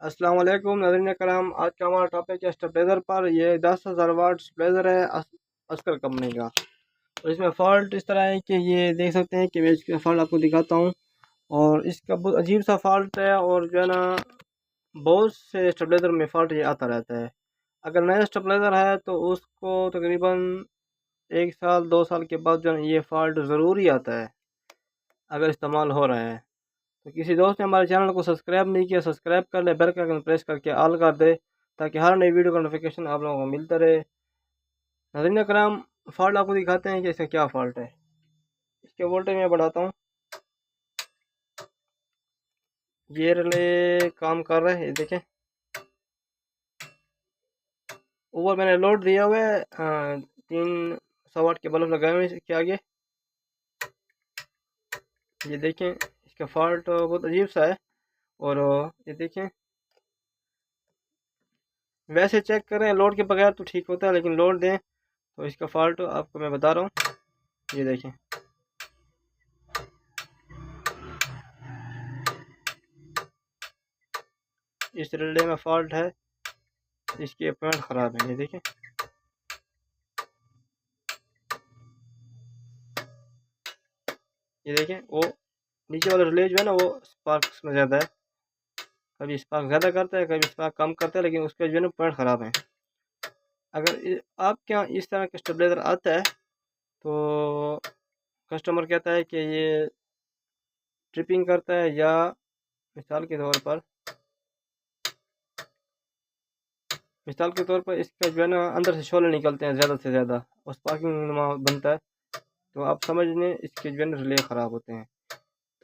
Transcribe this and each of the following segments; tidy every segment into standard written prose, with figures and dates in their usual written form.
अस्सलाम वालेकुम नाज़रीन कराम। आज का हमारा टॉपिक है स्टेबलाइज़र पर। ये 10,000 वाट स्टेबलाइज़र है अस्कर कंपनी का। और इसमें फ़ॉल्ट इस तरह है कि ये देख सकते हैं कि मैं इसका फ़ॉल्ट आपको दिखाता हूँ। और इसका बहुत अजीब सा फ़ॉल्ट है और जो है ना बहुत से स्टेबलाइज़र में फ़ॉल्ट ये आता रहता है। अगर नया स्टेबलाइज़र है तो उसको तकरीबन 1 साल 2 साल के बाद जो है ये फ़ॉल्ट ज़रूर ही आता है अगर इस्तेमाल हो रहा है। तो किसी दोस्त ने हमारे चैनल को सब्सक्राइब नहीं किया, सब्सक्राइब कर ले, बेल का आइकन प्रेस करके ऑल कर दे ताकि हर नई वीडियो का नोटिफिकेशन आप लोगों को मिलता रहे। नाज़रीन कराम, फॉल्ट आपको दिखाते हैं कि इसका क्या फॉल्ट है। इसके वोल्टेज मैं बढ़ाता हूँ, ये रिले काम कर रहा है। ये देखें, ऊपर मैंने लोड दिया हुआ है 300 वाट के बल्ब लगाए हुए हैं इसके आगे। ये देखें, इसका फॉल्ट बहुत अजीब सा है। और ये देखें, वैसे चेक करें लोड के बगैर तो ठीक होता है, लेकिन लोड दें तो इसका फॉल्ट आपको मैं बता रहा हूँ। ये देखें, इस रिले में फॉल्ट है, इसके पॉइंट ख़राब है। ये देखें, ये देखें, वो नीचे वाला रिले जो है ना वो स्पार्क्स में ज़्यादा है। कभी स्पार्क ज़्यादा करता है, कभी स्पार्क कम करता है, लेकिन उसके जो है ना पॉइंट ख़राब है। अगर आपके यहाँ इस तरह का स्टेबलाइज़र आता है तो कस्टमर कहता है कि ये ट्रिपिंग करता है, या मिसाल के तौर पर इसका जो है ना अंदर से शोले निकलते हैं ज़्यादा से ज़्यादा और स्पार्किंग बनता है, तो आप समझ लें इसके जो है ना रिले ख़राब होते हैं।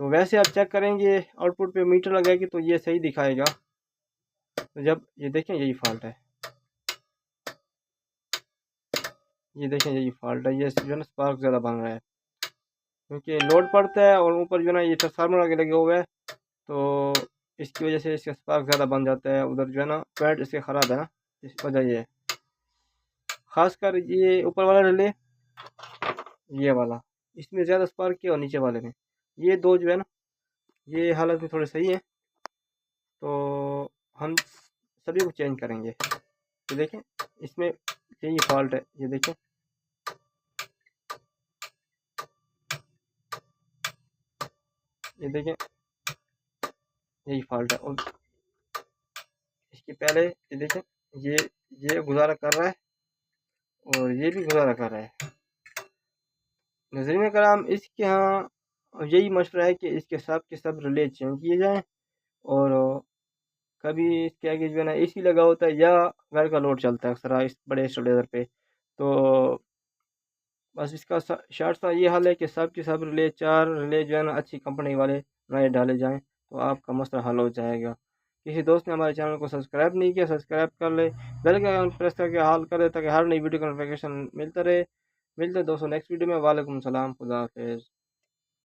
तो वैसे आप चेक करेंगे, आउटपुट पे मीटर लगाएगी तो ये सही दिखाएगा। तो जब ये देखें, यही फॉल्ट है। ये देखें, यही फॉल्ट है। ये जो है ना स्पार्क ज़्यादा बन रहा है क्योंकि लोड पड़ता है और ऊपर जो है ना ये ट्रांसफार्मर आगे लगे हुए हैं, तो इसकी वजह से इसका स्पार्क ज़्यादा बन जाता है। उधर जो है ना पैड इसके ख़राब है ना, इस वजह ये है। ख़ासकर ये ऊपर वाला रिले, ये वाला, इसमें ज़्यादा स्पार्क है और नीचे वाले में ये दो जो है ना ये हालत में थोड़े सही है। तो हम सभी को चेंज करेंगे। ये देखें, इसमें यही फॉल्ट है। ये देखें, ये देखें, यही फॉल्ट है। और इसके पहले ये देखें, ये गुजारा कर रहा है और ये भी गुजारा कर रहा है। नजरीन कराम, इसके यहाँ यही मशवरा है कि इसके सब के सब रिले चेंज किए जाएं। और कभी इसके आगे जो है ना एसी लगा होता है या घर का लोड चलता है अक्सर इस बड़े स्टेबलाइजर पे, तो बस इसका शॉर्ट सा ये हाल है कि सब के सब रिले, 4 रिले जो है ना अच्छी कंपनी वाले नए डाले जाएं तो आपका मसला हल हो जाएगा। किसी दोस्त ने हमारे चैनल को सब्सक्राइब नहीं किया, सब्सक्राइब कर ले, बेल का आइकन प्रेस करके हाल कर दे ताकि हर नई वीडियो का नोटिफिकेशन मिलता रहे। मिलते हैं दोस्तों नेक्स्ट वीडियो में। वालेकुम सलाम, खुदा हाफिज़।